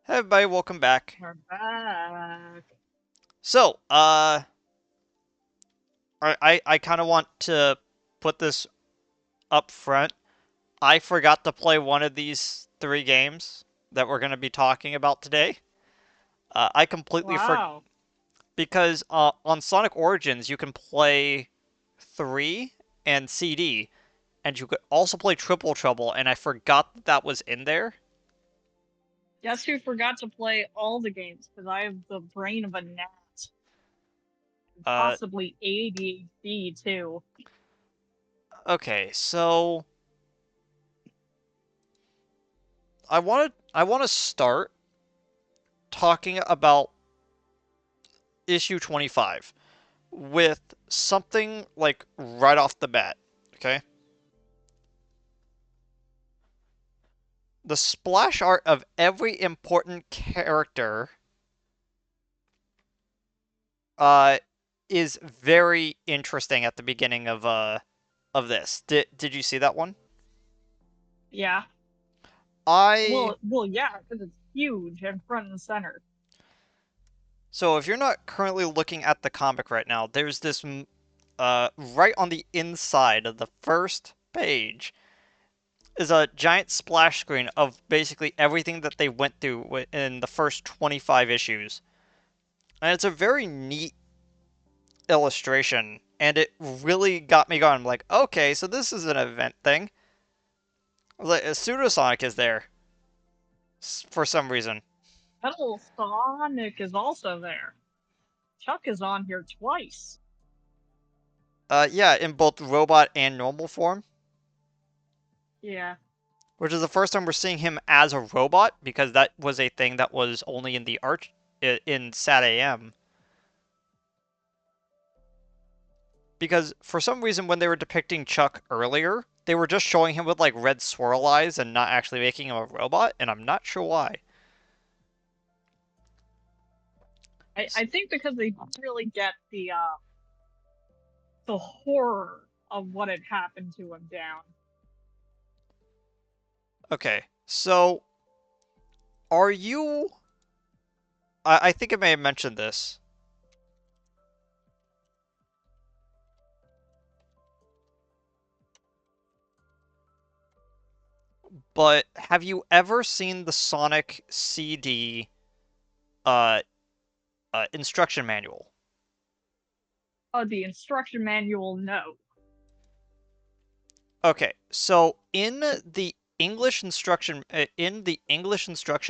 Hey everybody, welcome back. We're back. So, I kind of want to put this up front. I forgot to play one of these three games that we're going to be talking about today. I completely forgot Wow. because on Sonic Origins you can play 3 and CD, and you could also play Triple Trouble, and I forgot that that was in there. Guess who forgot to play all the games? Because I have the brain of a gnat. Uh, Possibly ADHD too. okay, so I want to start talking about issue 25 with something like right off the bat. Okay. The splash art of every important character uh is very interesting at the beginning of this. Did you see that one? Yeah. I Well, yeah, because it's huge and front and center. So if you're not currently looking at the comic right now, there's this right on the inside of the first page is a giant splash screen of basically everything that they went through in the first 25 issues. And it's a very neat illustration, and it really got me going. I'm like, okay, so this is an event thing. Like, Pseudosonic is there for some reason. Metal Sonic is also there. Chuck is on here twice. Yeah, in both robot and normal form, Yeah. which is the first time we're seeing him as a robot because that was a thing that was only in the art in Sat AM. Because for some reason, when they were depicting Chuck earlier, they were just showing him with like red swirl eyes and not actually making him a robot, and I'm not sure why. I think because they didn't really get the horror of what had happened to him down. Okay, so are you? I think I may have mentioned this, but have you ever seen the Sonic CD uh, instruction manual? The instruction manual, no. Okay, so in the English instruction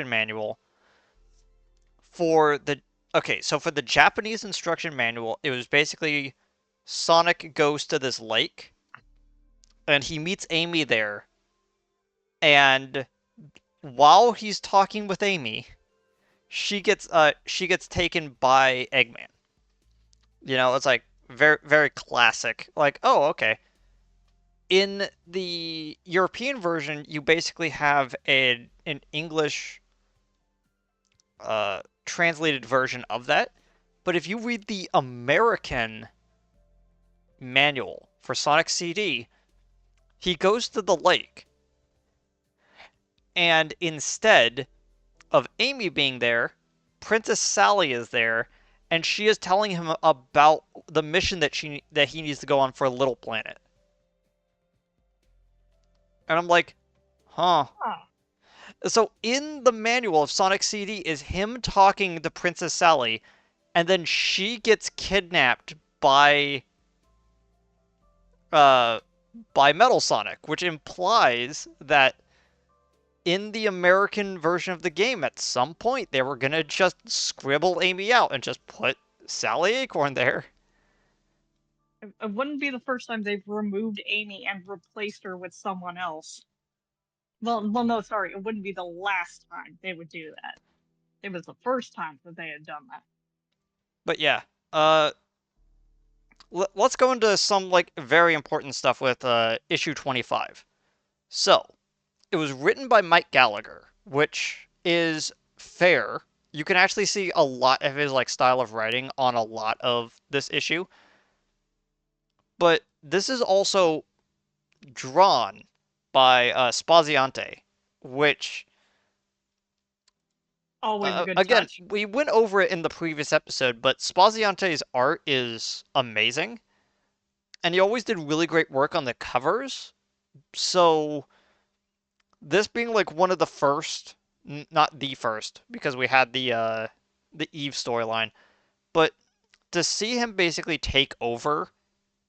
manual for the so for the Japanese instruction manual, it was basically Sonic goes to this lake and he meets Amy there, and while he's talking with Amy, she gets taken by Eggman. It's like very very classic. Like, oh, okay. In the European version, you basically have an English translated version of that. But if you read the American manual for Sonic CD, he goes to the lake, and instead of Amy being there, Princess Sally is there, and she is telling him about the mission that he needs to go on for Little Planet. And I'm like, huh. Huh. So in the manual of Sonic CD is him talking to Princess Sally, and then she gets kidnapped uh by Metal Sonic, which implies that in the American version of the game, at some point they were gonna just scribble Amy out and just put Sally Acorn there. It wouldn't be the first time they've removed Amy and replaced her with someone else. Well, no, sorry, it wouldn't be the last time they would do that. It was the first time that they had done that. But yeah, uh, let's go into some like very important stuff with issue 25. So it was written by Mike Gallagher, which is fair. You can actually see a lot of his like style of writing on a lot of this issue, but this is also drawn by Spaziante, which Always a good Again, touch. we went over it in the previous episode, but Spaziante's art is amazing, and he always did really great work on the covers. So this being like one of the first, not the first, because we had the Eve storyline, but to see him basically take over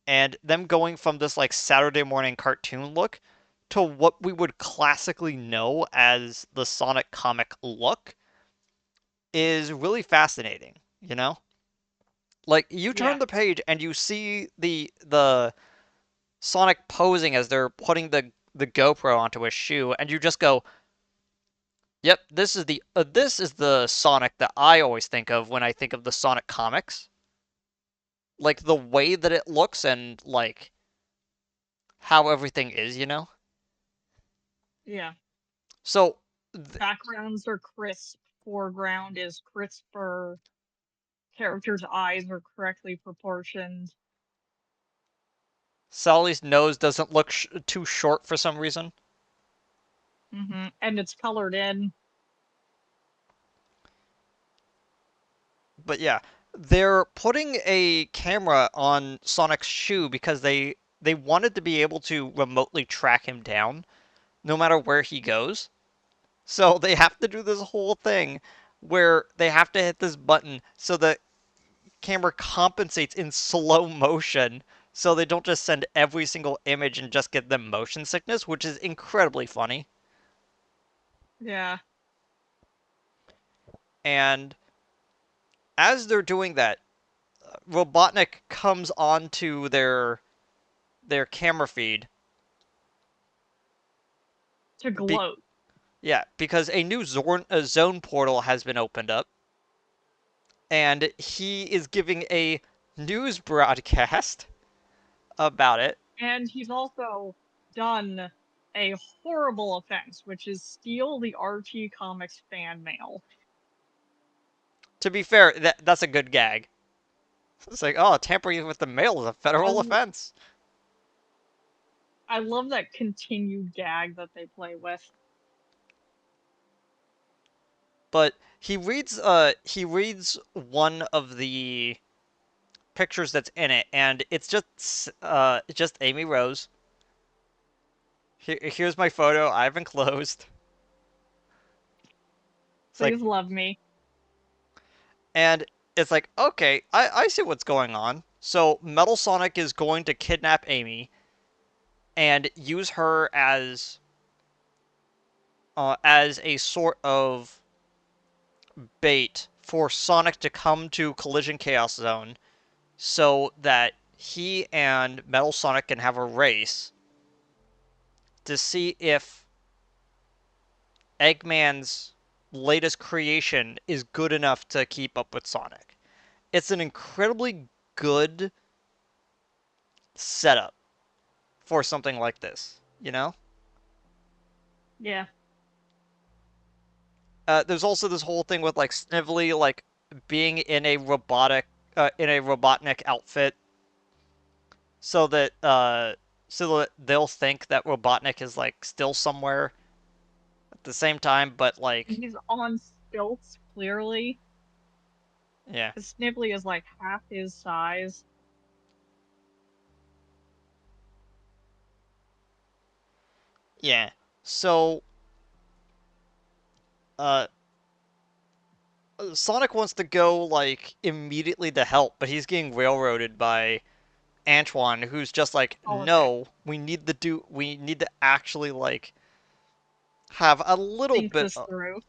and them going from this like Saturday morning cartoon look to what we would classically know as the Sonic comic look is really fascinating, you know? Like you Yeah. turn the page and you see the Sonic posing as they're putting the GoPro onto his shoe and you just go, "Yep, this is the Sonic that I always think of when I think of the Sonic comics." Like the way that it looks and like how everything is, you know? Yeah. So Backgrounds are crisp. Foreground is crisper. Characters' eyes are correctly proportioned. Sally's nose doesn't look too short for some reason. And it's colored in. But yeah, they're putting a camera on Sonic's shoe because they wanted to be able to remotely track him down no matter where he goes. So they have to do this whole thing where they have to hit this button so the camera compensates in slow motion so they don't just send every single image and just get them motion sickness, which is incredibly funny. Yeah. And as they're doing that, Robotnik comes onto their camera feed. To Be- gloat. yeah, because a zone portal has been opened up, and he is giving a news broadcast about it. And he's also done a horrible offense, which is steal the Archie Comics fan mail. To be fair, that's a good gag. It's like, oh, tampering with the mail is a I, federal offense. I love that continued gag that they play with. But he reads one of the pictures that's in it, and it's just Amy Rose. Here's my photo. I've enclosed. It's like, Please love me. and it's like, okay, I see what's going on. So Metal Sonic is going to kidnap Amy and use her as a sort of bait for Sonic to come to Collision Chaos Zone so that he and Metal Sonic can have a race to see if Eggman's latest creation is good enough to keep up with Sonic. It's an incredibly good setup for something like this, you know? Yeah. There's also this whole thing with like Snively like being in a Robotnik outfit so that they'll think that Robotnik is like still somewhere at the same time, but like He's on stilts, clearly. yeah, Because Snively is like half his size. yeah. So uh Sonic wants to go like immediately to help, but he's getting railroaded by Antoine, who's just like, Politics. no, we need to actually like have a little Think bit this through.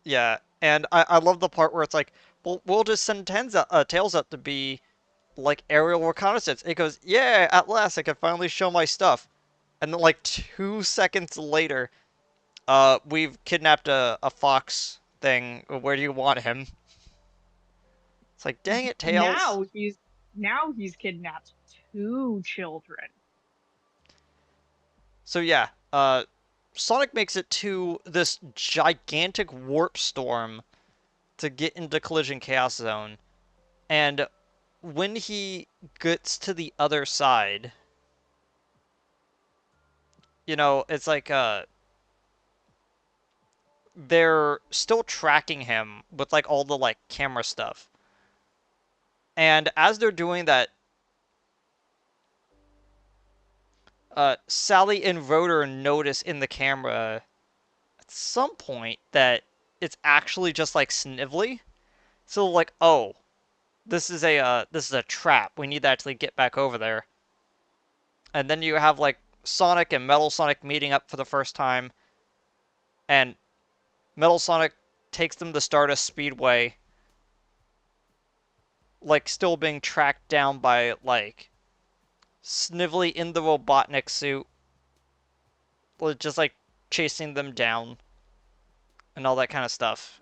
yeah, and I love the part where it's like, well, we'll just send Tails up to be like aerial reconnaissance. It goes, yeah, at last I can finally show my stuff. And then like 2 seconds later, we've kidnapped a fox thing. Where do you want him? It's like, dang it, Tails. Now he's kidnapped two children. So yeah, Sonic makes it to this gigantic warp storm to get into Collision Chaos Zone, and when he gets to the other side, you know, it's like they're still tracking him with like all the like camera stuff. And as they're doing that, Sally and Rotor notice in the camera at some point that it's actually just like Snively. So like, oh, this is a trap. We need to actually get back over there. And then you have like Sonic and Metal Sonic meeting up for the first time, and Metal Sonic takes them to Stardust Speedway, like still being tracked down by like Snively in the Robotnik suit, just like chasing them down and all that kind of stuff.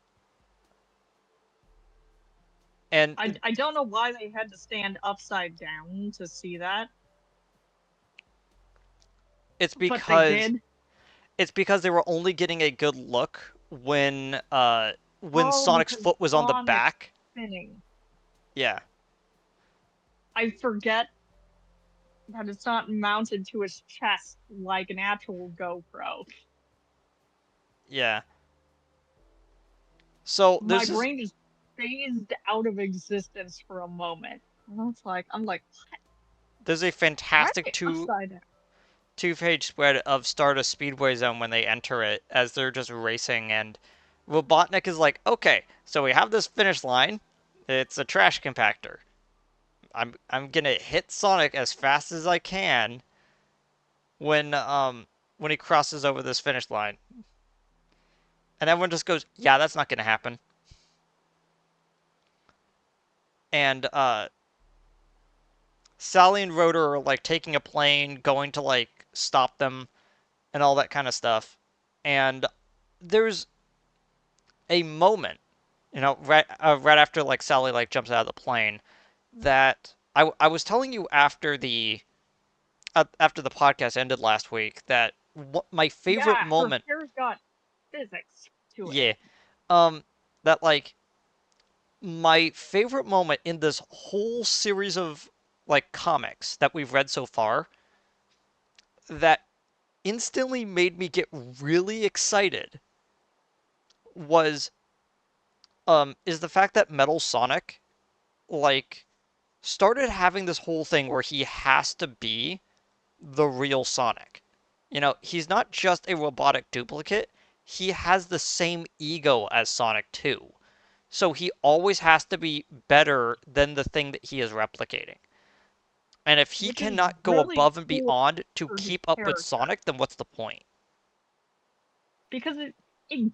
And I don't know why they had to stand upside down to see that, it's but they because did. it's because they were only getting a good look when Oh, Sonic's because foot was on the Sonic's back. spinning. Yeah, I forget that it's not mounted to his chest like an actual GoPro. yeah. So My there's just brain just phased out of existence for a moment. And I'm like, there's a why are fantastic they upside down? two-page spread of Stardust Speedway Zone when they enter it as they're just racing, and Robotnik is like, okay, so we have this finish line. It's a trash compactor. I'm gonna hit Sonic as fast as I can when he crosses over this finish line. And everyone just goes, yeah, that's not gonna happen. And Sally and Rotor are like taking a plane, going to like stop them and all that kind of stuff. And there's a moment, right after like Sally like jumps out of the plane, that I was telling you after the podcast ended last week that my favorite Yeah, her moment, hair's got physics to it. yeah, um, that like my favorite moment in this whole series of like comics that we've read so far that instantly made me get really excited was is the fact that Metal Sonic like started having this whole thing where he has to be the real Sonic. He's not just a robotic duplicate, he has the same ego as Sonic too. So he always has to be better than the thing that he is replicating. And if he Which is cannot go really above and cool beyond to for his keep up with character Sonic, then what's the point? because it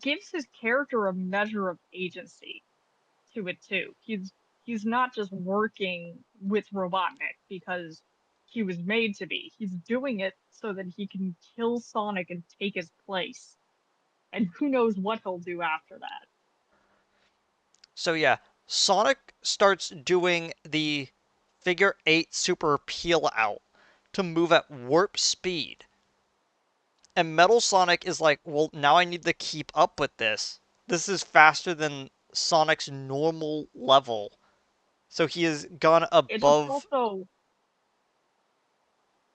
gives his character a measure of agency to it too. He's not just working with Robotnik because he was made to be. He's doing it so that he can kill Sonic and take his place. And who knows what he'll do after that. So yeah, Sonic starts doing the figure eight super peel out to move at warp speed. And Metal Sonic is like, well, now I need to keep up with this. This is faster than Sonic's normal level. So he has gone It's above. also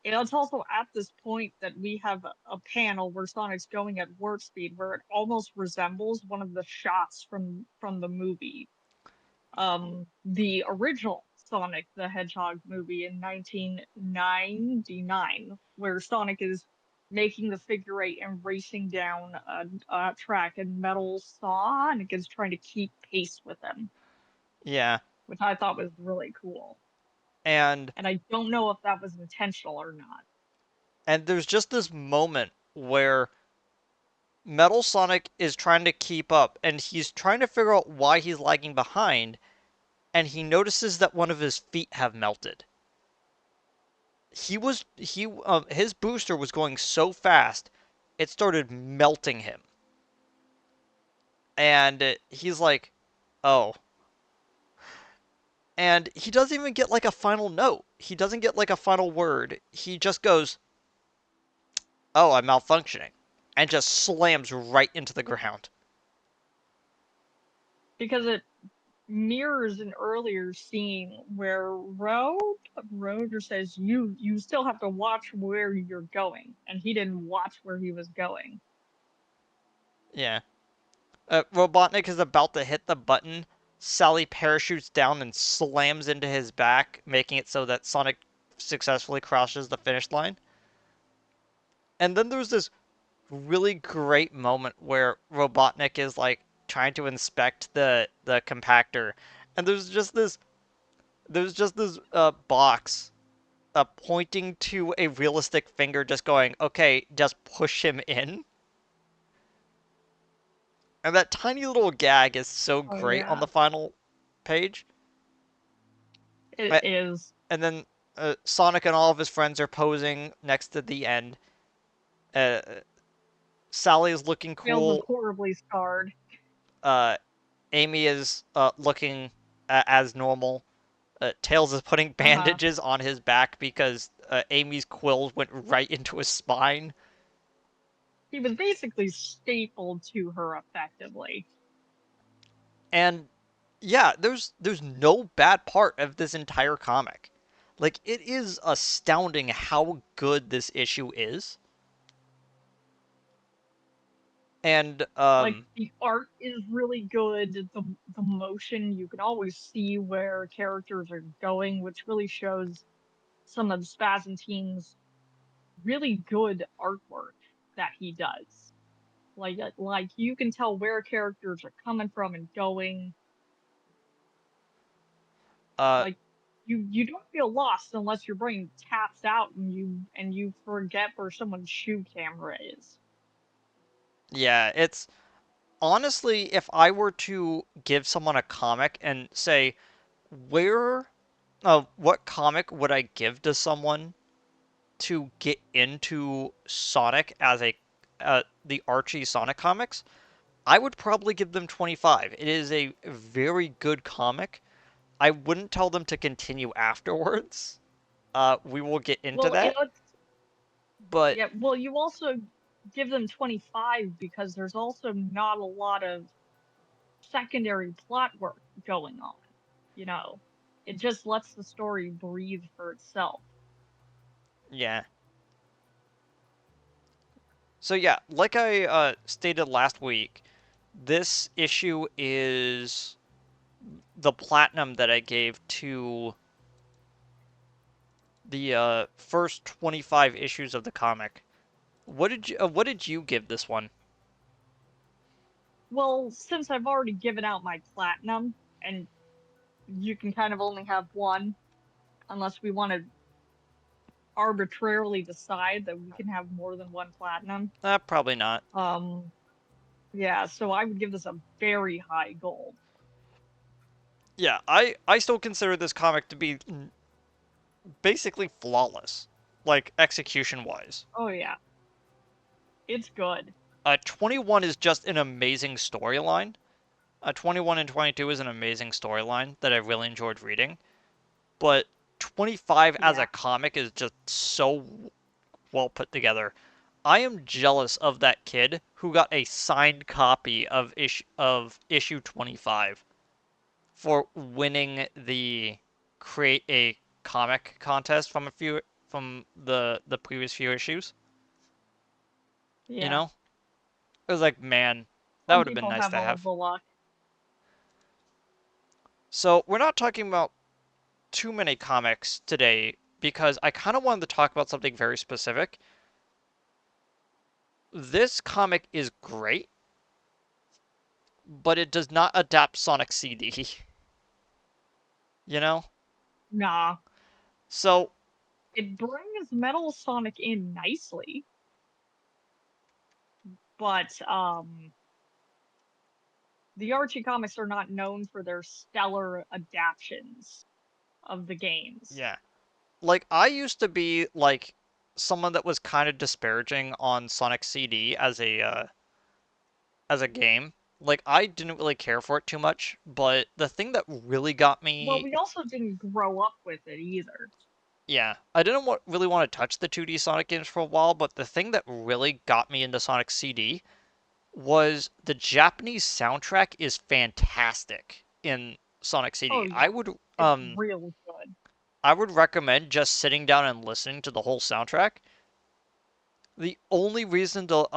it's also at this point that we have a panel where Sonic's going at warp speed, where it almost resembles one of the shots from the movie, the original Sonic the Hedgehog movie in 1999, where Sonic is making the figure eight and racing down a track, and Metal Sonic is trying to keep pace with him, Yeah. which I thought was really cool. And And I don't know if that was intentional or not. and there's just this moment where Metal Sonic is trying to keep up and he's trying to figure out why he's lagging behind and he notices that one of his feet have melted. His booster was going so fast it started melting him. And he's like, "Oh." And he doesn't even get like a final note. He doesn't get like a final word. He just goes, "Oh, I'm malfunctioning." And just slams right into the ground. Because it mirrors an earlier scene where Roger says you still have to watch where you're going, and he didn't watch where he was going. Yeah. Robotnik is about to hit the button. Sally parachutes down and slams into his back, making it so that Sonic successfully crosses the finish line. And then there's this really great moment where Robotnik is like trying to inspect the compactor, and there's just this box pointing to a realistic finger, just going, "Okay, just push him in." And that tiny little gag is so Oh great on yeah, the final page. it is. And then Sonic and all of his friends are posing next to the end. Uh, Sally is looking Tails is cool. horribly scarred. Uh, Amy is looking as normal. Tails is putting Uh huh. bandages on his back because Amy's quills went right into his spine. He was basically stapled to her effectively. And yeah, there's no bad part of this entire comic. Like it is astounding how good this issue is. And Like the art is really good. The motion, you can always see where characters are going, which really shows some of Spazentine's really good artwork that he does. Like you can tell where characters are coming from and going. uh Like you don't feel lost unless your brain taps out and you forget where someone's shoe camera is. yeah, it's honestly, if I were to give someone a comic and say, where, what comic would I give to someone to get into Sonic as the Archie Sonic comics? I would probably give them 25. It is a very good comic. I wouldn't tell them to continue afterwards. We will get into Well, that, but yeah, well, you also give them 25 because there's also not a lot of secondary plot work going on, you know. It just lets the story breathe for itself. yeah. So yeah, like I stated last week, this issue is the platinum that I gave to the first 25 issues of the comic. What did you give this one? Well, since I've already given out my platinum, and you can kind of only have one unless we want to arbitrarily decide that we can have more than one platinum. Probably not. Um, yeah, so I would give this a very high gold. Yeah, I still consider this comic to be basically flawless, like execution wise. Oh yeah, it's good. 21 is just an amazing storyline. 21 and 22 is an amazing storyline that I really enjoyed reading. But 25 as a Yeah. comic is just so well put together. I am jealous of that kid who got a signed copy of issue 25 for winning the create a comic contest from the previous few issues. You Yeah. know, it was like, man, that Some would have been people nice have to all have. the luck. So we're not talking about too many comics today because I kind of wanted to talk about something very specific. This comic is great, but it does not adapt Sonic CD. You know? Nah. So, It brings Metal Sonic in nicely, but the Archie comics are not known for their stellar adaptations of the games. yeah. Like, I used to be, like, someone that was kind of disparaging on Sonic CD as a game. Like, I didn't really care for it too much, but the thing that really got Well, me, we also didn't grow up with it either. yeah, I didn't really want to touch the 2D Sonic games for a while, but the thing that really got me into Sonic CD was the Japanese soundtrack is fantastic in Sonic Oh CD. yeah, it's real good. I would recommend just sitting down and listening to the whole soundtrack. The only reason to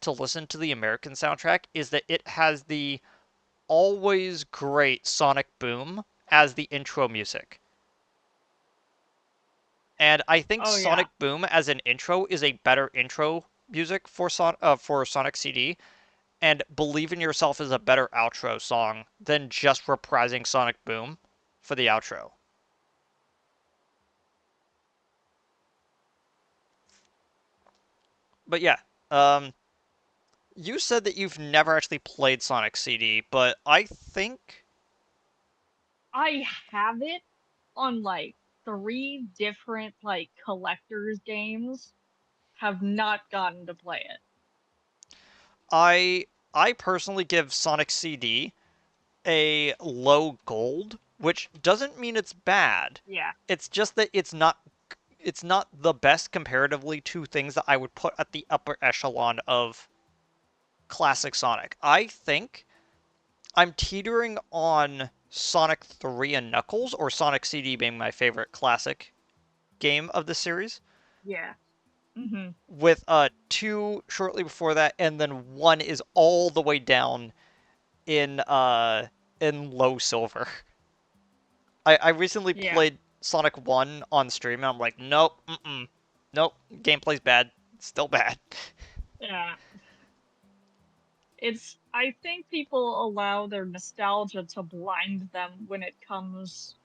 to listen to the American soundtrack is that it has the always great Sonic Boom as the intro music. And I think Oh yeah. Sonic Boom as an intro is a better intro music for Sonic CD, and Believe in Yourself is a better outro song than just reprising Sonic Boom for the outro. But yeah, um, you said that you've never actually played Sonic CD, but I think I have it on like three different like collectors games. Have not gotten to play it. I I personally give Sonic CD a low gold, which doesn't mean it's bad. Yeah. It's just that it's not the best comparatively to things that I would put at the upper echelon of classic Sonic. I think I'm teetering on Sonic 3 and Knuckles, or Sonic CD being my favorite classic game of the series, Yeah. Hmm. with 2 shortly before that, and then 1 is all the way down in low silver. I recently Yeah. played Sonic 1 on stream, and I'm like, nope, nope, gameplay's bad. It's still bad. Yeah. It's I think people allow their nostalgia to blind them when it comes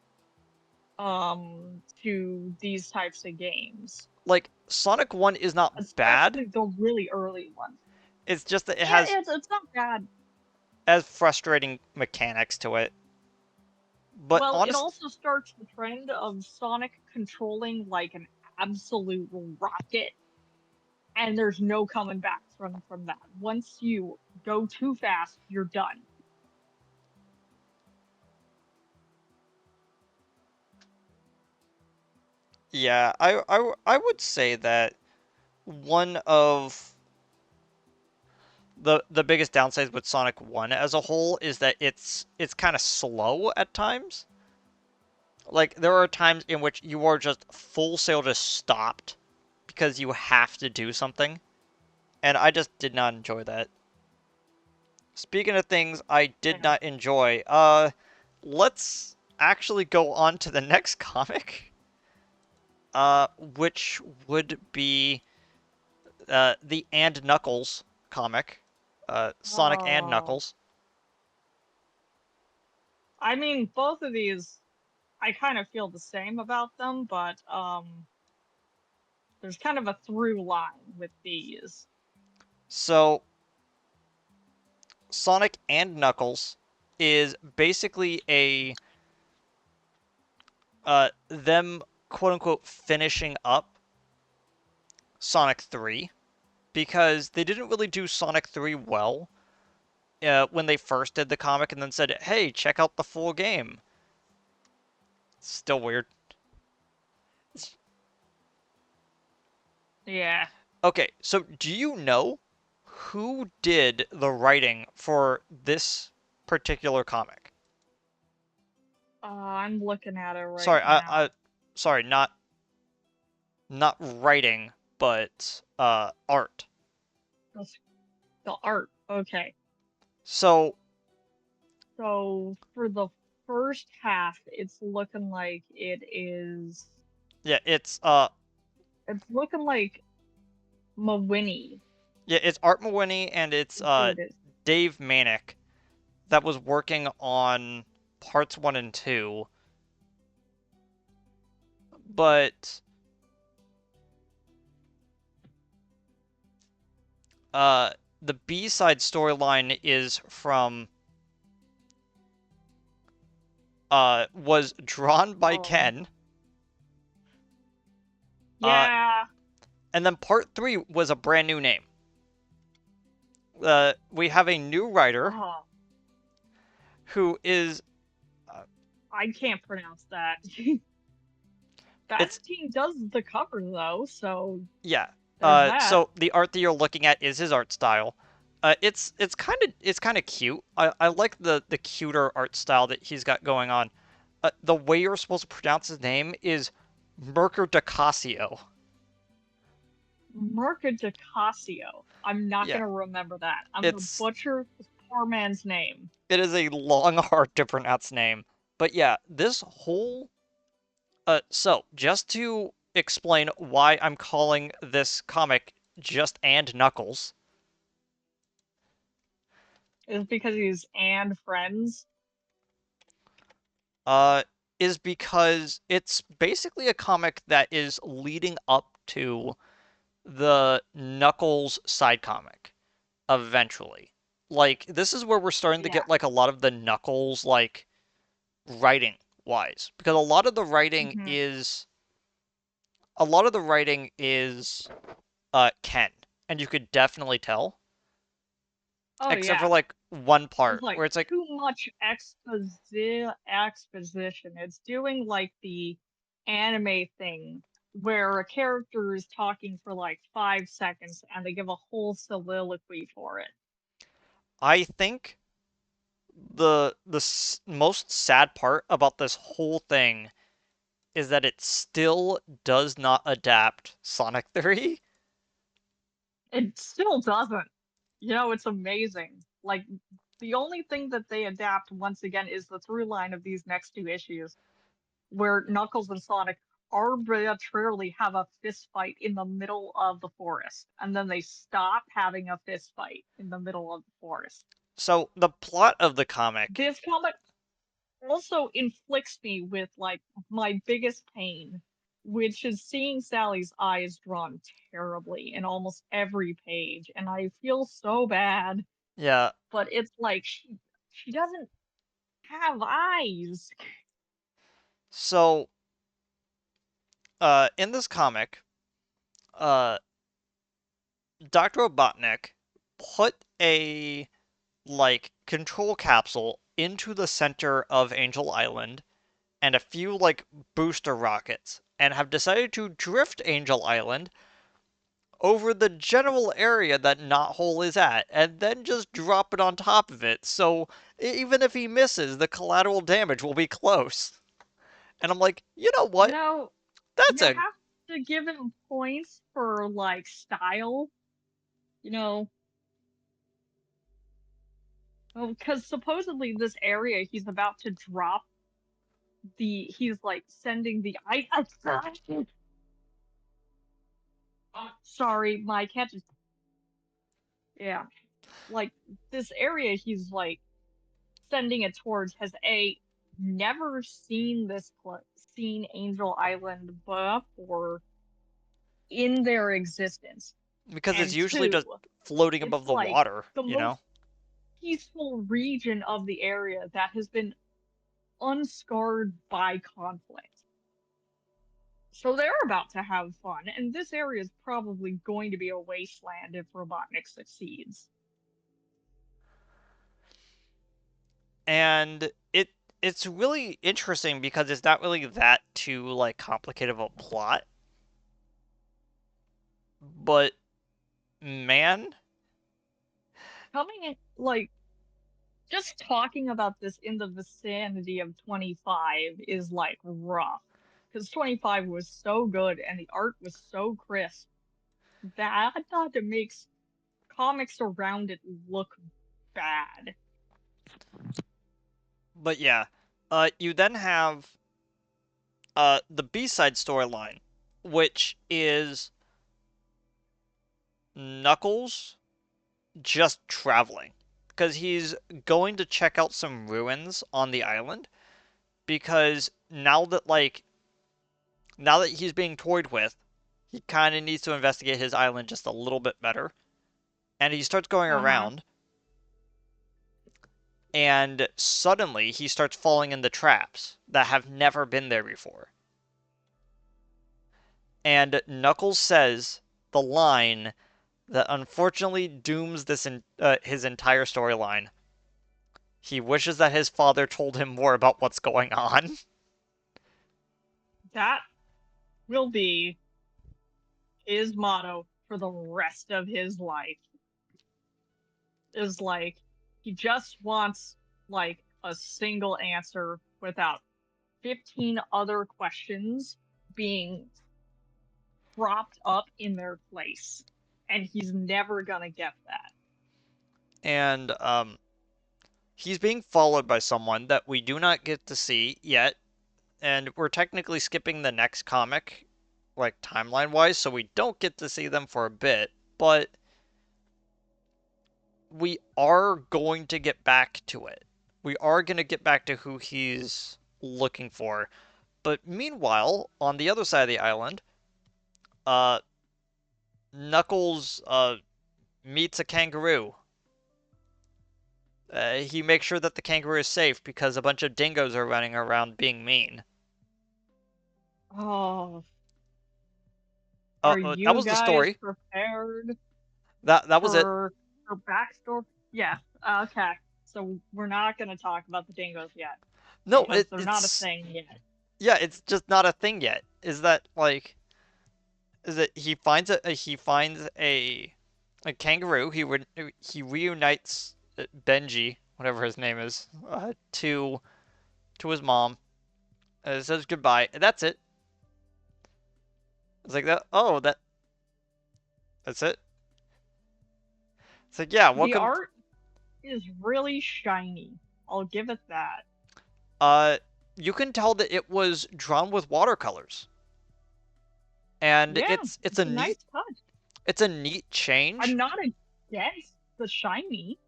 to these types of games. Like, Sonic 1 is not bad. Especially the really early ones. It's just that it Yeah, has it's not bad. as frustrating mechanics to it. But Well, it honest, also starts the trend of Sonic controlling like an absolute rocket, and there's no coming back from that. Once you go too fast, you're done. yeah, I would say that one of the biggest downsides with Sonic 1 as a whole is that it's kind of slow at times. Like, there are times in which you are just full sail just stopped because you have to do something, and I just did not enjoy that. Speaking of things I did Yeah. not enjoy, let's actually go on to the next comic, which would be the And Knuckles comic, Sonic and Oh, Knuckles. I mean, both of these, I kind of feel the same about them, but there's kind of a through line with these. So, Sonic and Knuckles is basically a them quote unquote finishing up Sonic 3, because they didn't really do Sonic 3 well when they first did the comic and then said, "Hey, check out the full game." Still weird. Yeah. Okay, so do you know who did the writing for this particular comic? I'm looking at it right Sorry, now. sorry, not writing, but art. The, the art. Okay. So So for the first half, it's looking like it is. yeah, It's looking like Mawini it's Art Mawhinney and it's is who it is. Dave Manick that was working on parts 1 and 2, but uh the B-side storyline is from was drawn by Oh, Ken. Uh yeah. and then part 3 was a brand new name. We have a new writer Oh, who is uh, I can't pronounce that. That it's team does the cover though, so yeah. there's that. So the art that you're looking at is his art style. It's kind of cute. I like the cuter art style that he's got going on. The way you're supposed to pronounce his name is Merker DeCasio. Marca de Casio. I'm not Yeah, gonna remember that. I'm gonna it's butcher this poor man's name. it is a long, hard to pronounce name. But yeah, this whole so just to explain why I'm calling this comic just and Knuckles, Is because he's and friends. uh, is because it's basically a comic that is leading up to the Knuckles side comic eventually. Like this is where we're starting to Yeah. get like a lot of the Knuckles like writing wise because Hmm. a lot of the writing is Ken, and you could definitely tell, Oh except for yeah. like one There's part like where it's like, too much exposition. It's doing like the anime thing where a character is talking for like 5 seconds and they give a whole soliloquy for it. I think the most sad part about this whole thing is that it still does not adapt Sonic 3. It still doesn't. It's amazing. Like the only thing that they adapt once again is the through line of these next two issues, where Knuckles and Sonic arbitrarily have a fist fight in the middle of the forest, and then they stop having a fist fight in the middle of the forest. So the plot of the comic, This comic also inflicts me with like my biggest pain, which is seeing Sally's eyes drawn terribly in almost every page, and I feel so bad. yeah. But it's like she doesn't have eyes. So in this comic, uh, Dr. Robotnik put a like control capsule into the center of Angel Island and a few like booster rockets and have decided to drift Angel Island over the general area that Knothole is at and then just drop it on top of it. So even if he misses, the collateral damage will be close. And I'm like, you know You what? know, That's you a have to give him points for like style, you know, because supposedly this area he's about to drop he's like sending the sorry, my cat just yeah, like this area he's like sending it towards has never seen seen Angel Island before in their existence, because it's and usually two, just floating it's above the like water, the you know? most peaceful region of the area that has been unscarred by conflict. So they're about to have fun, and this area is probably going to be a wasteland if Robotnik succeeds. And it's really interesting because it's not really that too like complicated of a plot, but man, Coming in, like, just talking about this in the vicinity of 25 is like rough. Because 25 was so good and the art was so crisp that it makes comics around it look bad. but yeah, you then have the B-side storyline, which is Knuckles just traveling because he's going to check out some ruins on the island because now that he's being toyed with, he kind of needs to investigate his island just a little bit better. And he starts going Uh huh. around and suddenly he starts falling into traps that have never been there before. And Knuckles says the line that unfortunately dooms his entire storyline. He wishes that his father told him more about what's going on. That will be his motto for the rest of his life. Is like he just wants like a single answer without 15 other questions being propped up in their place. And he's never gonna get that. And he's being followed by someone that we do not get to see yet, and we're technically skipping the next comic, like timeline wise, so we don't get to see them for a bit, but we are going to get back to it. We are going to get back to who he's looking for. But meanwhile, on the other side of the island, uh, Knuckles meets a kangaroo. He makes sure that the kangaroo is safe because a bunch of dingoes are running around being mean. Oh, are That you was the guys story. prepared That was it. for backstory? Yeah. Okay. So we're not gonna talk about the dingoes yet No, because they're not a it's thing yet. yeah, it's just not a thing yet. Is that he finds a kangaroo. He reunites Benji, whatever his name is, to his mom. Says goodbye. And that's it. It's like that. Oh, that's it. It's like yeah, The welcome. art is really shiny. I'll give it that. Uh, you can tell that it was drawn with watercolors, and Yeah, it's a it's a nice neat touch. it's a neat change. I'm not against the shiny,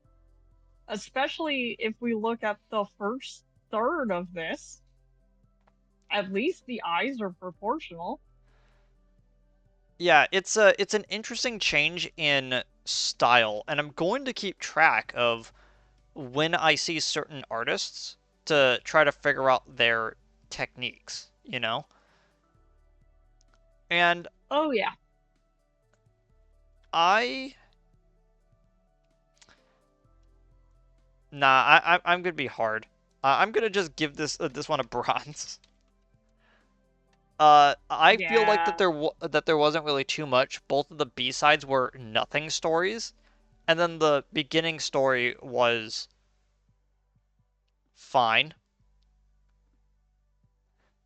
especially if we look at the first third of this. At least the eyes are proportional. Yeah, it's an interesting change in style, and I'm going to keep track of when I see certain artists to try to figure out their techniques, you know? And Oh yeah, I nah, I'm gonna be hard. I'm gonna just give this one a bronze. I feel like yeah, that there wasn't really too much. Both of the B-sides were nothing stories, and then the beginning story was fine.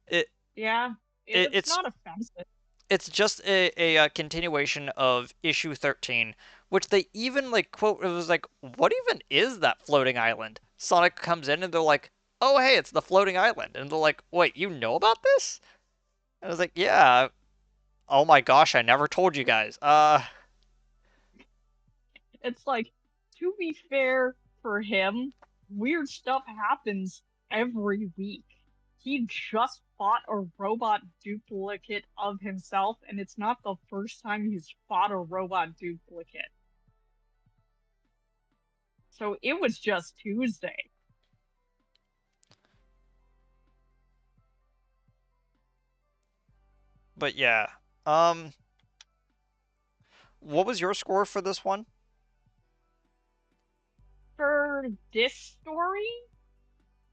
It, yeah. it It's not offensive. it's just a continuation of issue 13, which they even like quote. It was like, what even is that floating island? Sonic comes in and they're like, oh hey, it's the floating island, and they're like, wait, you know about this? And I was like, yeah. Oh my gosh, I never told you guys. It's like, to be fair for him, weird stuff happens every week. He just fought a robot duplicate of himself, and it's not the first time he's fought a robot duplicate. So it was just Tuesday. but yeah. Um, what was your score for this one? For this story,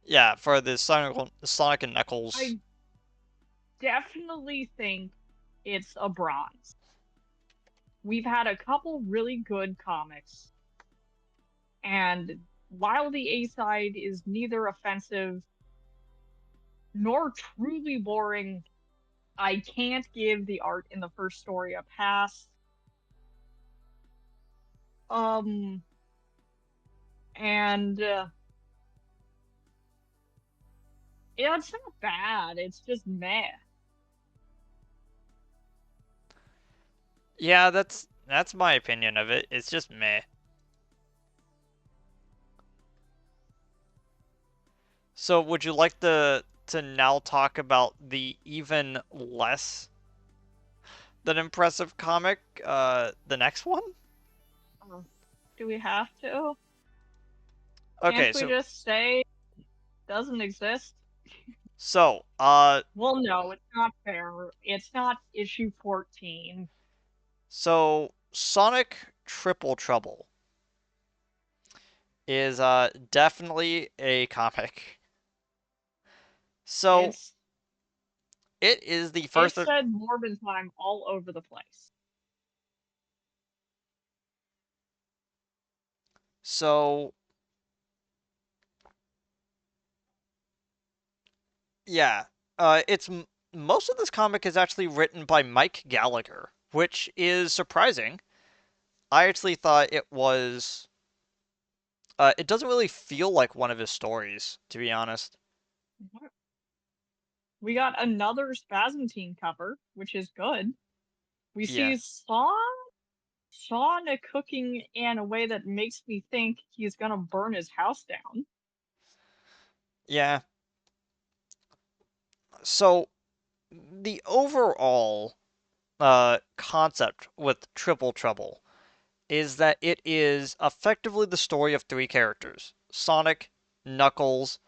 Yeah, for the Sonic and Knuckles. I definitely think it's a bronze. We've had a couple really good comics, and while the A side is neither offensive nor truly boring, I can't give the art in the first story a pass. Um, and yeah, it's not bad. It's just meh. Yeah, that's my opinion of it. It's just meh. So would you like to now talk about the even less than impressive comic, the next one? Oh, do we have to? Okay, Can't we just say it doesn't exist? so Well, no, it's not fair. It's not issue 14. so Sonic Triple Trouble is definitely a comic. So It's it is the it first said Morbin time all over the place. so yeah, it's most of this comic is actually written by Mike Gallagher, which is surprising. I actually thought it was. It doesn't really feel like one of his stories, to be honest. We got another Spazentine cover, which is good. We Yeah. see Sonic cooking in a way that makes me think he's gonna burn his house down. Yeah. So the overall concept with Triple Trouble is that it is effectively the story of three characters: Sonic, Knuckles,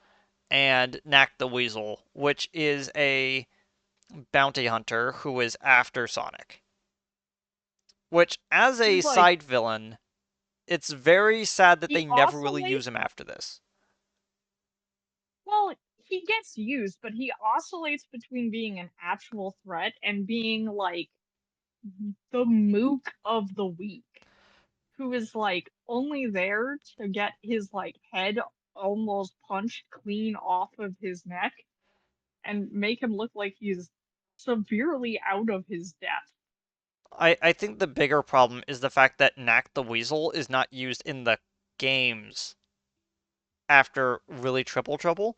and Knack the Weasel, which is a bounty hunter who is after Sonic. Which, as a He's like, side villain, it's very sad that he they never really use oscillates. him after this. Well, he gets used, but he oscillates between being an actual threat and being like the mook of the week, who is like only there to get his like head almost punched clean off of his neck and make him look like he's severely out of his depth. I think the bigger problem is the fact that Knack the Weasel is not used in the games after really Triple Trouble.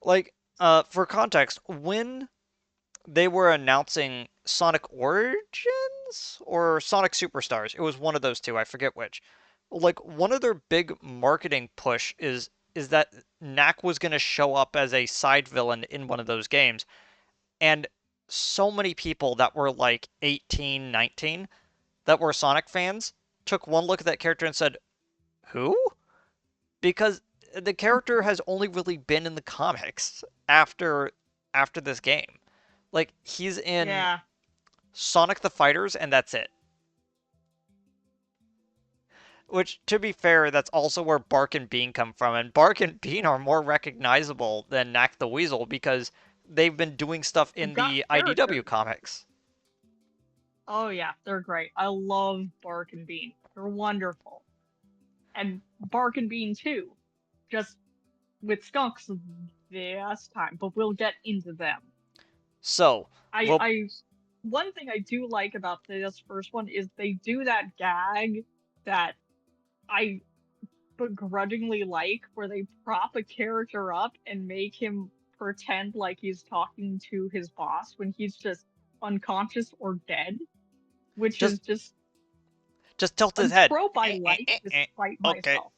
Like, for context, when they were announcing Sonic Origins or Sonic Superstars, it was one of those two, I forget which. Like, one of their big marketing push is that Knack was going to show up as a side villain in one of those games. And so many people that were like 18, 19, that were Sonic fans took one look at that character and said, "Who?" Because the character has only really been in the comics after this game. Like he's in Yeah, Sonic the Fighters and that's it. Which to be fair, that's also where Bark and Bean come from, and Bark and Bean are more recognizable than Knack the Weasel because they've been doing stuff they've in got the IDW characters. comics. Oh yeah, they're great. I love Bark and Bean. They're wonderful. And Bark and Bean too. Just with skunks this time, but we'll get into them. So, well, I one thing I do like about this first one is they do that gag that I begrudgingly like, where they prop a character up and make him pretend like he's talking to his boss when he's just unconscious or dead, which just is just just tilt a his head. trope I like despite Okay. myself.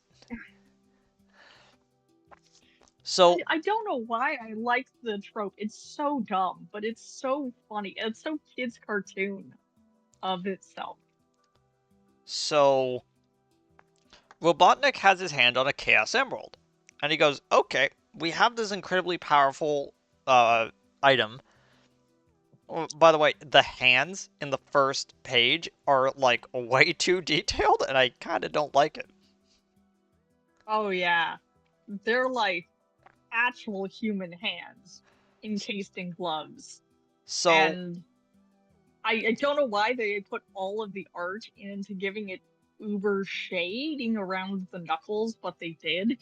So I don't know why I like the trope. It's so dumb, but it's so funny. It's so kids' cartoon of itself. so Robotnik has his hand on a Chaos Emerald, and he goes, "Okay, we have this incredibly powerful item." Oh, by the way, the hands in the first page are like way too detailed, and I kind of don't like it. Oh yeah, they're like actual human hands encased in gloves, So, and I don't know why they put all of the art into giving it uber shading around the knuckles, but they did,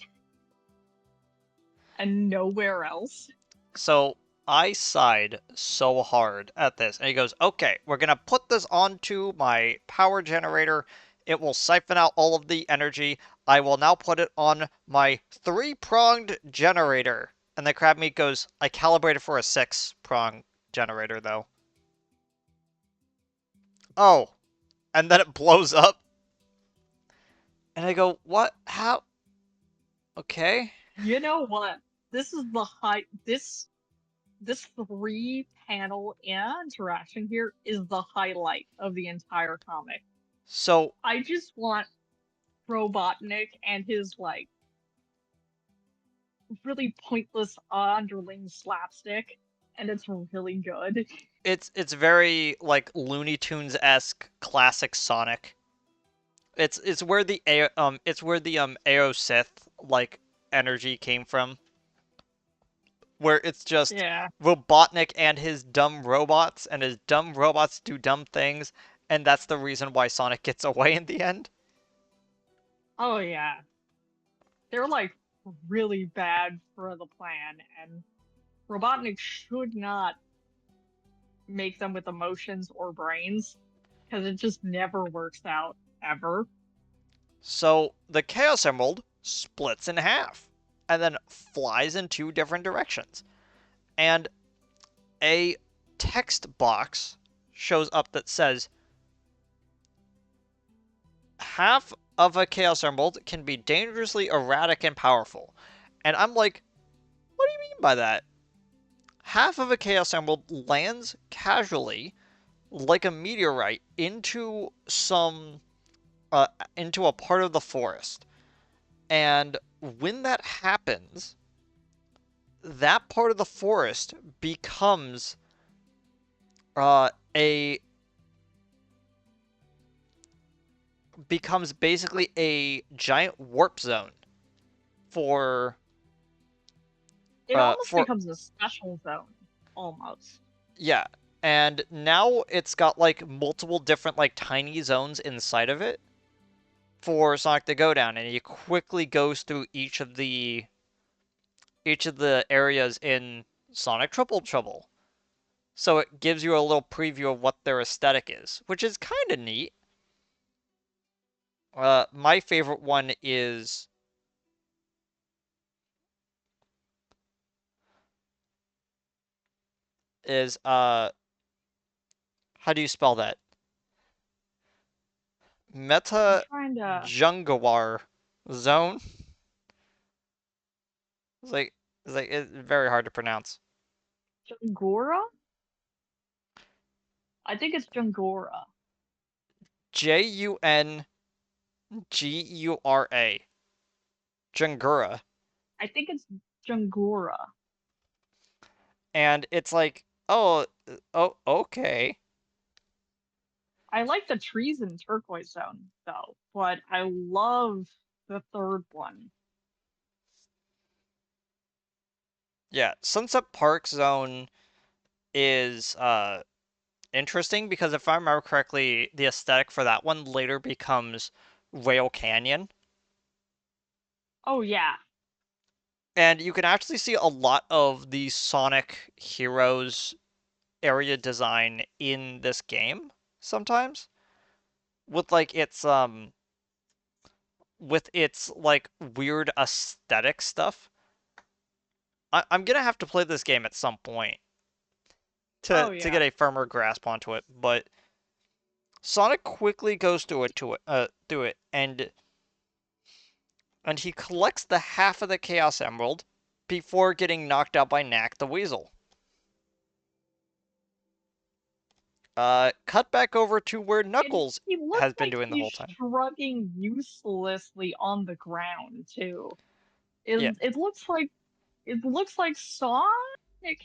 and nowhere else. so I sighed so hard at this, and he goes, "Okay, we're gonna put this onto my power generator. It will siphon out all of the energy. I will now put it on my three-pronged generator." And the crab meat goes, "I calibrated for a six-prong generator, though." Oh, and then it blows up, and I go, "What? How? Okay." You know what? This is the high. This three panel interaction here is the highlight of the entire comic. So I just want Robotnik and his like really pointless underling slapstick, and it's really good. it's very like Looney Tunes esque classic Sonic. It's where the it's where the AO Sith like energy came from, where it's just Yeah. Robotnik and his dumb robots, and his dumb robots do dumb things, and that's the reason why Sonic gets away in the end. Oh yeah. They're like really bad for the plan, and Robotnik should not make them with emotions or brains because it just never works out ever. So the Chaos Emerald splits in half and then flies in two different directions. And a text box shows up that says half of a Chaos Emerald can be dangerously erratic and powerful. And I'm like, what do you mean by that? Half of a Chaos Emerald lands casually, like a meteorite, uh, into a part of the forest. And when that happens, that part of the forest a becomes basically a giant warp zone for It almost for becomes a special zone, almost. yeah. And now it's got like multiple different like tiny zones inside of it for Sonic to go down, and he quickly goes through each of the areas in Sonic Triple Trouble. So it gives you a little preview of what their aesthetic is, which is kind of neat. My favorite one is how do you spell that? I'm Meta trying to. Jungawar Zone. It's like it's very hard to pronounce. Jungura? I think it's Jungura. Jungura. Jungura. I think it's Jungura. And it's like, oh, okay. I like the trees in Turquoise Zone, though, but I love the third one. Yeah, Sunset Park Zone is interesting because if I remember correctly, the aesthetic for that one later becomes Rail Canyon. Oh, yeah. And you can actually see a lot of the Sonic Heroes area design in this game sometimes with its like weird aesthetic stuff. I'm gonna have to play this game at some point Oh, to yeah. get a firmer grasp onto it, but Sonic quickly goes through it and he collects the half of the Chaos Emerald before getting knocked out by Knack the Weasel. Cut back over to where And Knuckles he looks has been like doing the he's whole time. shrugging uselessly on the ground, too. Yeah, It looks like Sonic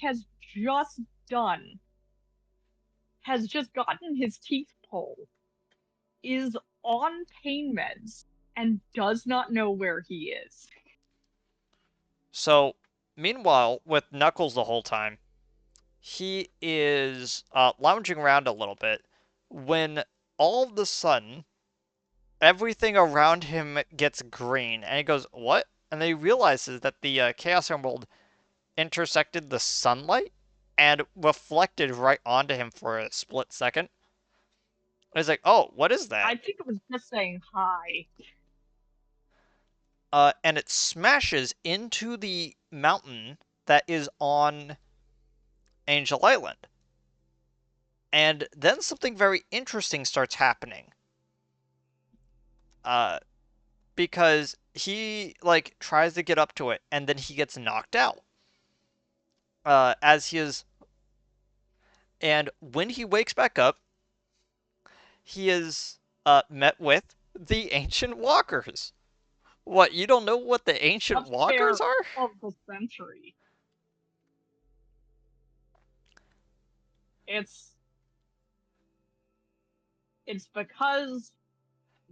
just done has just gotten his teeth pulled, is on pain meds, and does not know where he is. so meanwhile, with Knuckles the whole time, he is lounging around a little bit when all of a sudden everything around him gets green, and he goes, "What?" And then he realizes that the Chaos Emerald intersected the sunlight and reflected right onto him for a split second. And he's like, "Oh, what is that?" I think it was just saying hi. And it smashes into the mountain that is on Angel Island. And then something very interesting starts happening. Uh, because he like tries to get up to it and then he gets knocked out. As he is and when he wakes back up, he is met with the ancient walkers. What, you don't know what the ancient Tough walkers chair are? of the century. It's it's because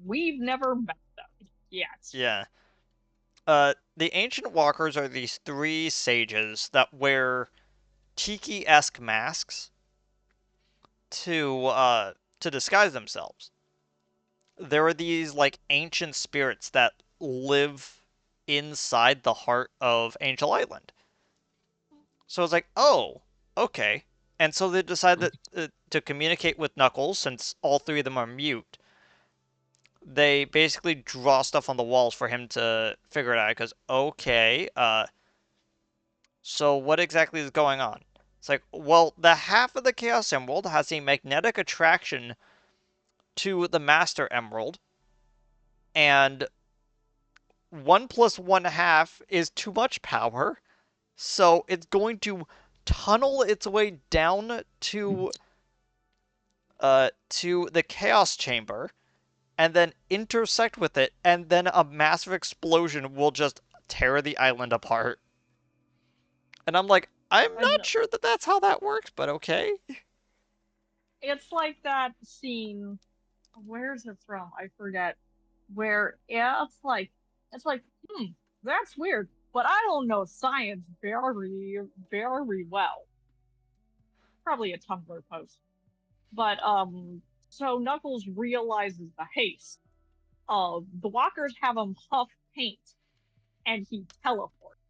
we've never met them yet. Yeah. The ancient walkers are these three sages that wear tiki-esque masks to disguise themselves. There are these like ancient spirits that live inside the heart of Angel Island. So it's like, oh, okay. And so they decide that to communicate with Knuckles, since all three of them are mute, they basically draw stuff on the walls for him to figure it out. Because okay, so what exactly is going on? It's like, well, the half of the Chaos Emerald has a magnetic attraction to the Master Emerald, and 1 + 1/2 is too much power, so it's going to tunnel its way down to the Chaos Chamber and then intersect with it, and then a massive explosion will just tear the island apart. And I'm like, I'm And not sure that that's how that works, but okay. it's like that scene. Where's it from? I forget. Where yeah, it's like, that's weird. But I don't know science very, very well. Probably a Tumblr post. But so Knuckles realizes the haste. The walkers have him huff paint and he teleports,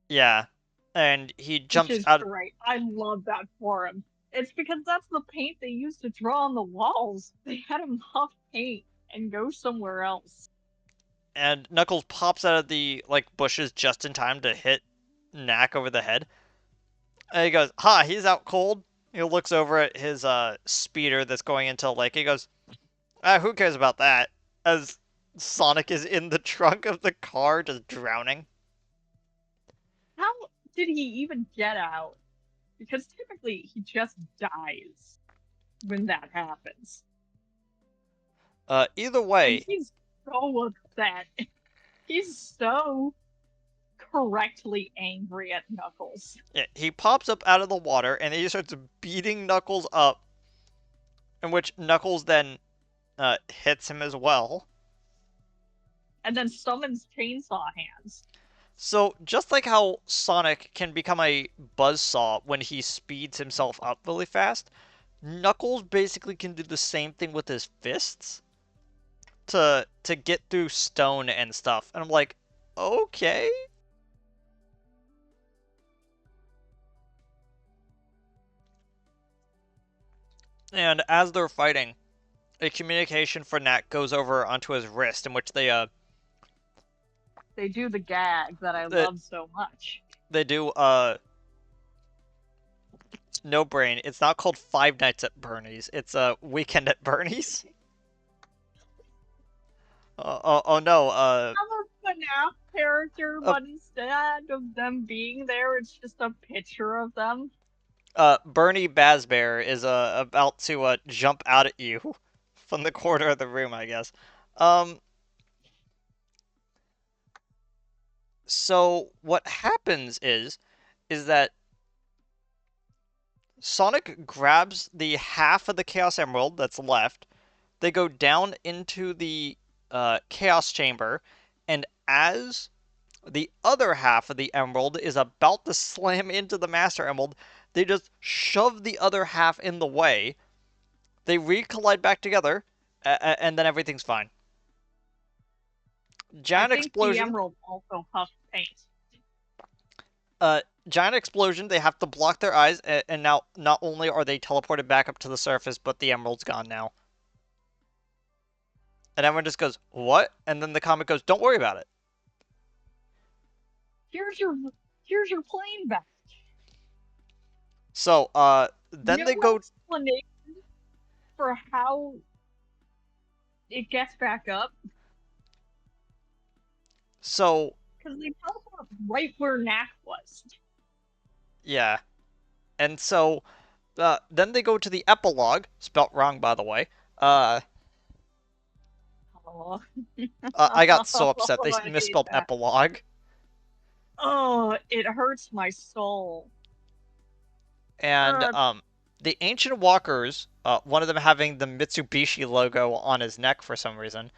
Yeah. And he which jumps is out. great. I love that for him. It's because that's the paint they used to draw on the walls. They had him huff paint and go somewhere else. And Knuckles pops out of the like bushes just in time to hit Knack over the head. And he goes, "Ha, he's out cold." He looks over at his speeder that's going into a lake. He goes, "Ah, who cares about that?" As Sonic is in the trunk of the car just drowning. How did he even get out? Because typically he just dies when that happens. Either And way, he's so upset. He's so correctly angry at Knuckles. yeah, he pops up out of the water and he starts beating Knuckles up, in which Knuckles then hits him as well. And then summons Chainsaw Hands. So, just like how Sonic can become a buzzsaw when he speeds himself up really fast, Knuckles basically can do the same thing with his fists to get through stone and stuff. And I'm like, okay. And as they're fighting, a communication for Nat goes over onto his wrist, in which They do the gag that I they, love so much. they do no brain. It's not called Five Nights at Bernie's. It's a Weekend at Bernie's. Oh no. I'm a FNAF character, Uh, but instead of them being there, it's just a picture of them. Bernie Bazbear is about to jump out at you from the corner of the room, I guess. Um, so what happens is that Sonic grabs the half of the Chaos Emerald that's left. They go down into the Chaos Chamber, and as the other half of the Emerald is about to slam into the Master Emerald, they just shove the other half in the way. They recollide back together, and then everything's fine. I Giant think the explosion. Emerald also puffs paint. Giant explosion. They have to block their eyes, and now not only are they teleported back up to the surface, but the emerald's gone now. And everyone just goes, "What?" And then the comic goes, "Don't worry about it." Here's your here's your plane back. So, then No they go. explanation for how it gets back up So, because they teleport right where Knack was. yeah, and so, then they go to the epilogue, spelt wrong by the way. Uh, Oh, I got so upset they I hate misspelled that. epilogue. Oh, it hurts my soul. And Uh, the ancient walkers, one of them having the Mitsubishi logo on his neck for some reason,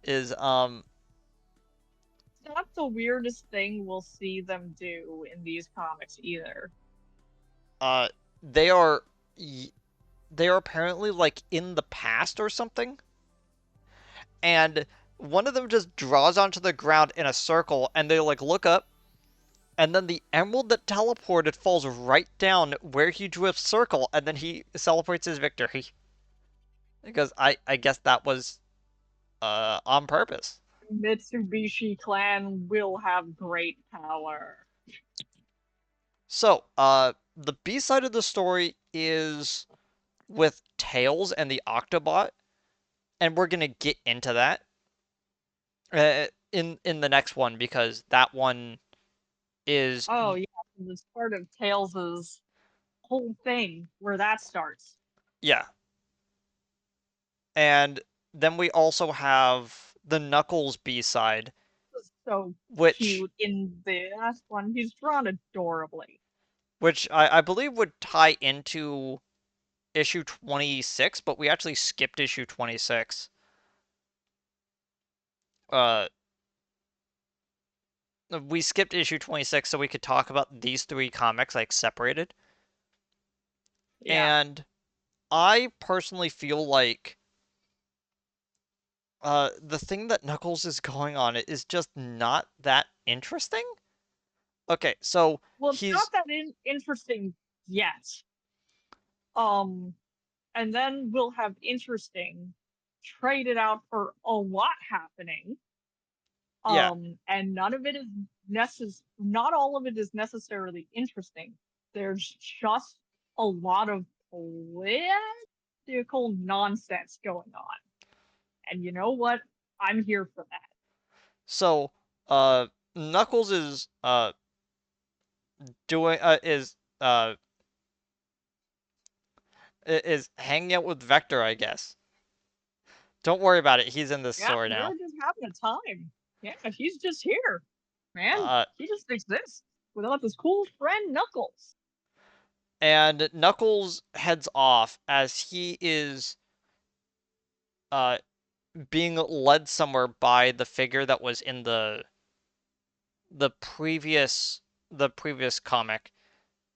is it's not the weirdest thing we'll see them do in these comics either. uh they are they are apparently like in the past or something, and one of them just draws onto the ground in a circle, and they like look up, And then the emerald that teleported falls right down where he drew a circle, and then he celebrates his victory. Because I guess that was on purpose. Mitsubishi clan will have great power. So, the B side of the story is with Tails and the Octobot, and we're gonna get into that in the next one because that one is Oh yeah, it's part of Tails's whole thing where that starts. yeah. And then we also have the Knuckles B side, So which cute in the last one. He's drawn adorably. I believe would tie into issue 26, but we actually skipped issue 26. Uh, we skipped issue 26 so we could talk about these three comics like separated. Yeah. And I personally feel like the thing that Knuckles is going on is just not that interesting. Okay, so Well, it's not he's that interesting yet. Um, and then we'll have interesting traded out for a lot happening. yeah. And none of it is not all of it is necessarily interesting. There's just a lot of political nonsense going on. And you know what? I'm here for that. So Knuckles is doing is hanging out with Vector, I guess. Don't worry about it. He's in this Yeah, story now. they're just having a time. Yeah, he's just here, man. Uh, He just exists without his cool friend Knuckles. and Knuckles heads off as he is uh being led somewhere by the figure that was in the previous the previous comic,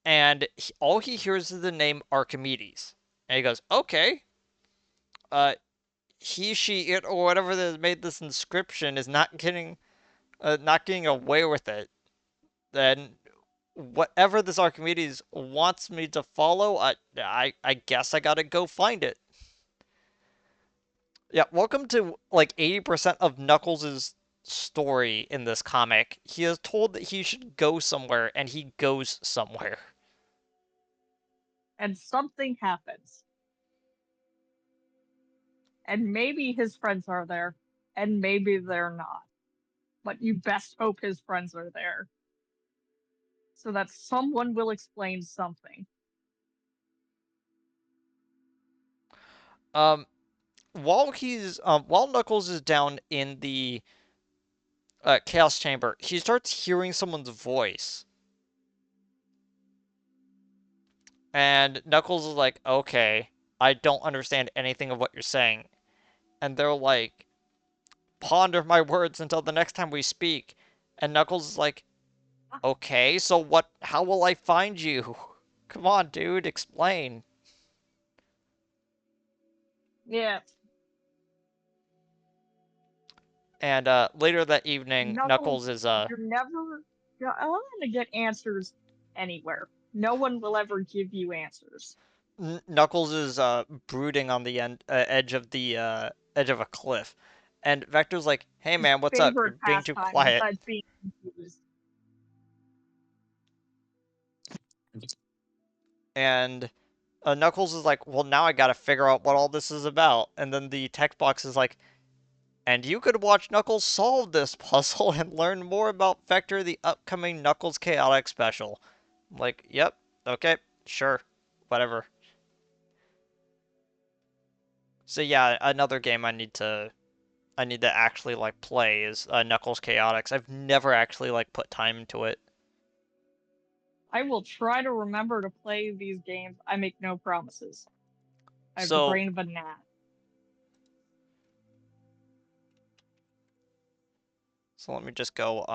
and all he hears is the name Archimedes, and he goes, "Okay, uh, he, she, it, or whatever that made this inscription is not getting away with it. Then whatever this Archimedes wants me to follow, I guess I gotta go find it." Yeah, welcome to like 80% of Knuckles' story in this comic. He is told that he should go somewhere, and he goes somewhere. And something happens. And maybe his friends are there, and maybe they're not. But you best hope his friends are there so that someone will explain something. Um, while Knuckles is down in the Chaos Chamber, he starts hearing someone's voice, and Knuckles is like, "Okay, I don't understand anything of what you're saying," and they're like, "Ponder my words until the next time we speak," and Knuckles is like, "Okay, so what? How will I find you? Come on, dude, explain." Yeah, And later that evening, Knuckles Knuckles, is you're never going to get answers anywhere. No one will ever give you answers. Knuckles is brooding on the edge of the edge of a cliff, and Vector's like, "Hey His man, what's up? You're favorite being too pastime quiet." besides being confused. And Knuckles is like, "Well, now I gotta figure out what all this is about." And then the text box is like, "And you could watch Knuckles solve this puzzle and learn more about Vector, the upcoming Knuckles Chaotic special." I'm like, "Yep, okay, sure, whatever." So yeah, another game I need to actually like play is Knuckles Chaotix. I've never actually like put time into it. I will try to remember to play these games. I make no promises. I have the So brain of a gnat. so let me just go.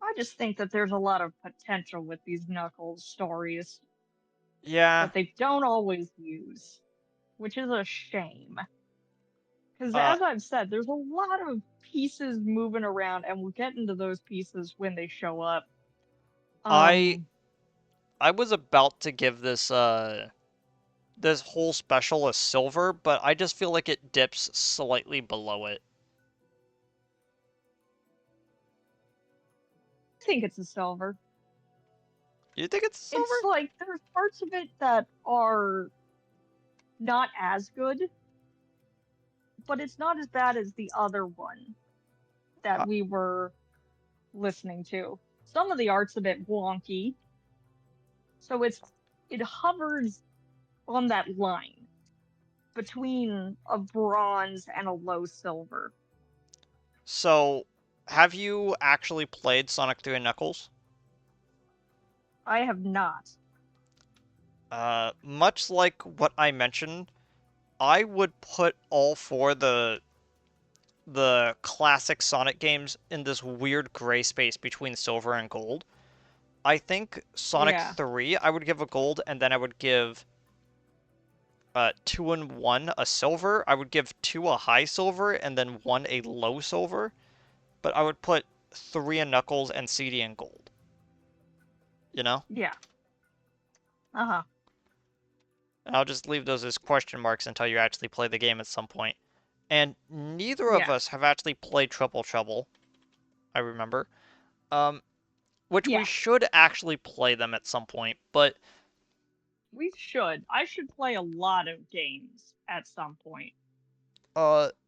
I just think that there's a lot of potential with these Knuckles stories Yeah. that they don't always use, which is a shame. Because Uh, as I've said, there's a lot of pieces moving around, and we'll get into those pieces when they show up. I Um, I was about to give this whole special a silver, but I just feel like it dips slightly below it. I think it's a silver. You think it's a It's silver? like there's parts of it that are not as good, but it's not as bad as the other one that Uh, we were listening to. Some of the art's a bit wonky, so it hovers on that line between a bronze and a low silver. so, have you actually played Sonic 3 and Knuckles? I have not. Much like what I mentioned, I would put all four the classic Sonic games in this weird gray space between silver and gold. I think Sonic Yeah, 3 I would give a gold, and then I would give 2 and 1 a silver. I would give 2 a high silver, and then 1 a low silver. But I would put 3 in Knuckles and CD in gold. You know? yeah, uh huh, And I'll just leave those as question marks until you actually play the game at some point. And neither of yeah, us have actually played Triple Trouble, I remember. Um, which we yeah. should actually play them at some point, but We should. I should play a lot of games at some point.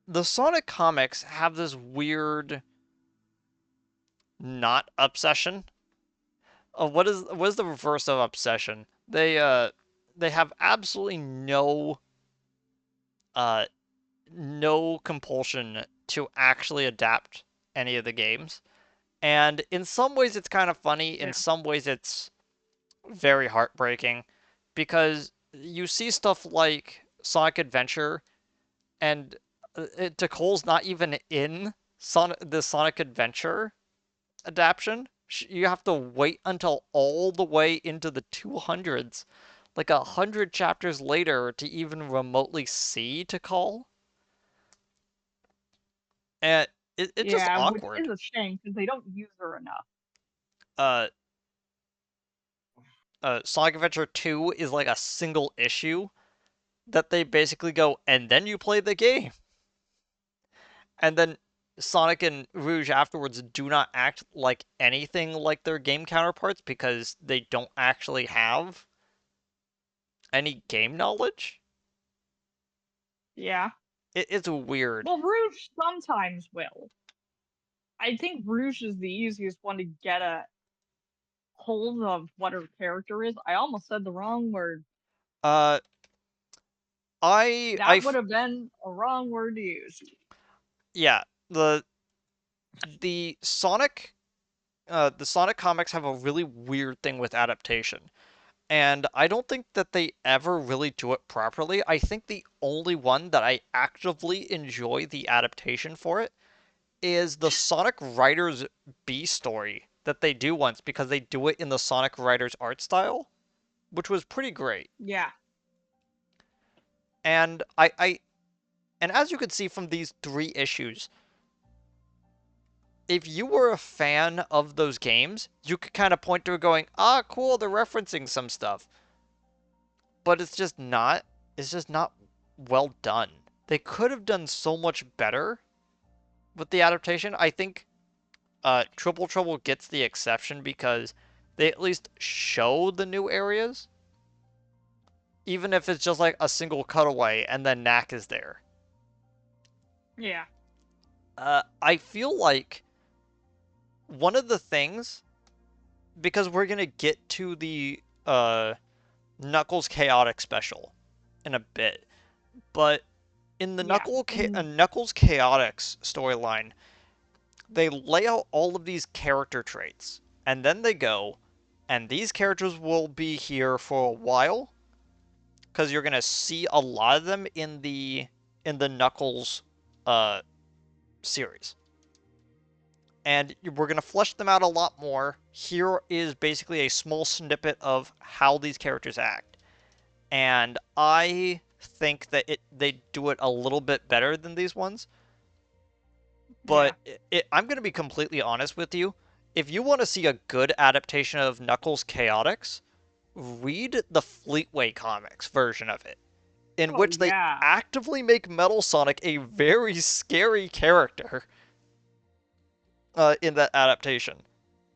the Sonic comics have this weird not obsession. What is the reverse of obsession? They have absolutely uh no compulsion to actually adapt any of the games. And in some ways it's kind of funny, in Yeah, some ways it's very heartbreaking because you see stuff like Sonic Adventure and Cole's not even in the Sonic Adventure adaptation. You have to wait until all the way into the 200s, like 100 chapters later, to even remotely see Call. And it's just yeah, which is awkward. a shame because they don't use her enough. Uh, Sonic Adventure 2 is like a single issue that they basically go, and then you play the game. And then Sonic and Rouge afterwards do not act like anything like their game counterparts because they don't actually have any game knowledge. Yeah. It's weird. Well, Rouge sometimes will. I think Rouge is the easiest one to get a hold of what her character is. I almost said the wrong word. Uh, That would have been a wrong word to use. yeah, the the Sonic the Sonic comics have a really weird thing with adaptation. And I don't think that they ever really do it properly. I think the only one that I actively enjoy the adaptation for it is the Sonic Riders B story that they do once because they do it in the Sonic Riders art style, which was pretty great. Yeah, And and as you can see from these 3 issues, if you were a fan of those games, you could kind of point to it going, ah, cool, they're referencing some stuff. But it's just not well done. They could have done so much better with the adaptation. I think Triple Trouble gets the exception because they at least show the new areas, even if it's just like a single cutaway and then Knack is there. yeah, I feel like one of the things, because we're gonna get to the Knuckles Chaotic special in a bit, but in the yeah. And Knuckles Chaotix storyline, they lay out all of these character traits, and then they go, and these characters will be here for a while, because you're gonna see a lot of them in the Knuckles uh series. and we're going to flesh them out a lot more. Here is basically a small snippet of how these characters act. And I think that they do it a little bit better than these ones. Yeah. But I'm going to be completely honest with you. If you want to see a good adaptation of Knuckles Chaotix, read the Fleetway comics version of it, in Oh which they yeah. actively make Metal Sonic a very scary character in that adaptation.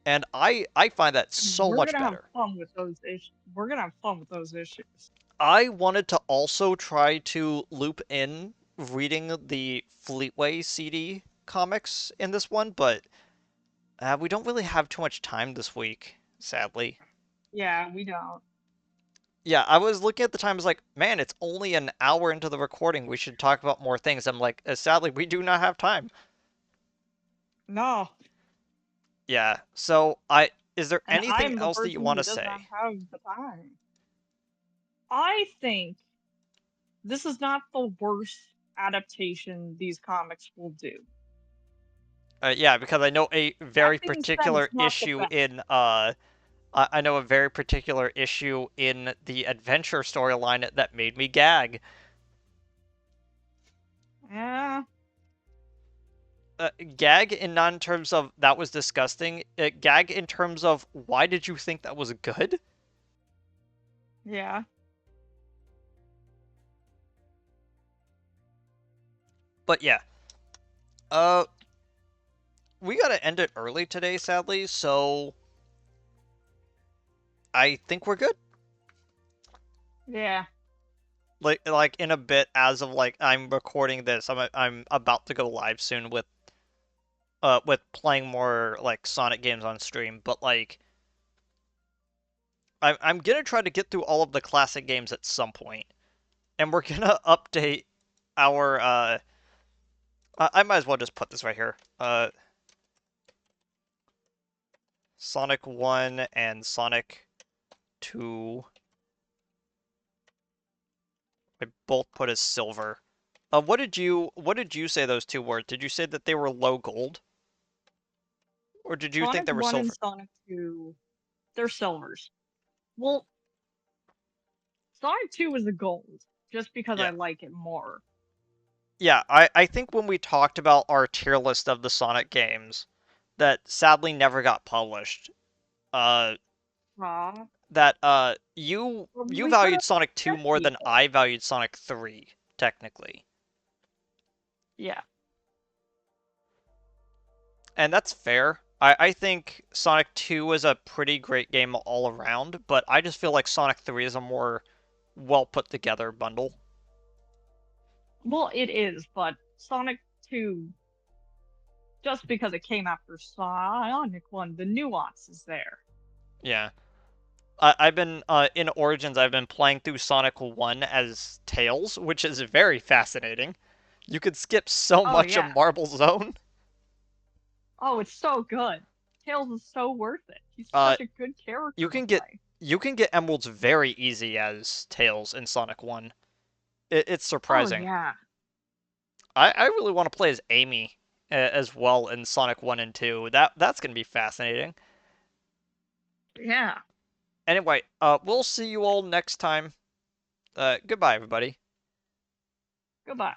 And I find that so We're much gonna have better. fun with those issues. We're gonna have fun with those issues. I wanted to also try to loop in reading the Fleetway CD comics in this one, but we don't really have too much time this week, sadly. Yeah, we don't. Yeah, I was looking at the time, I was like, man, it's only an hour into the recording. We should talk about more things. I'm like, sadly, we do not have time. No. Yeah, so is there And anything I'm the else that you person want who to does not say? have the time. I think this is not the worst adaptation these comics will do. Yeah, because I know a That very being said, particular it's not the issue best. in I know a very particular issue in the adventure storyline that made me gag. Yeah, Gag in non terms of that was disgusting. Gag in terms of why did you think that was good? yeah. But yeah, uh, we gotta end it early today, sadly. So I think we're good. Yeah. Like in a bit, as of like I'm recording this, I'm about to go live soon with playing more like Sonic games on stream. But like I'm gonna try to get through all of the classic games at some point, and we're gonna update our I might as well just put this right here. Sonic 1 and Sonic 2 I both put as silver. What did you say those two were? Did you say that they were low gold? Or did you think Sonic they were 1 and silver? Sonic 2, they're silvers. Well, Sonic 2 is a gold, just because I Yeah. like it more. Yeah, I think when we talked about our tier list of the Sonic games that sadly never got published, uh Aw. that you We could valued have Sonic 2 get more than people. I valued Sonic 3, technically. Yeah. And that's fair. I think Sonic 2 is a pretty great game all around, but I just feel like Sonic 3 is a more well put together bundle. Well, it is, but Sonic 2, just because it came after Sonic 1, the nuance is there. Yeah. I've been in Origins. I've been playing through Sonic 1 as Tails, which is very fascinating. You could skip so Oh, much of yeah. Marble Zone. Oh, it's so good. Tails is so worth it. He's Uh, such a good you character to can get play. you can get emeralds very easy as Tails in Sonic 1. It's Oh, surprising. yeah. I really want to play as Amy as well in Sonic 1 and 2. That's gonna be fascinating. Yeah. Anyway, we'll see you all next time. Goodbye, everybody. Goodbye.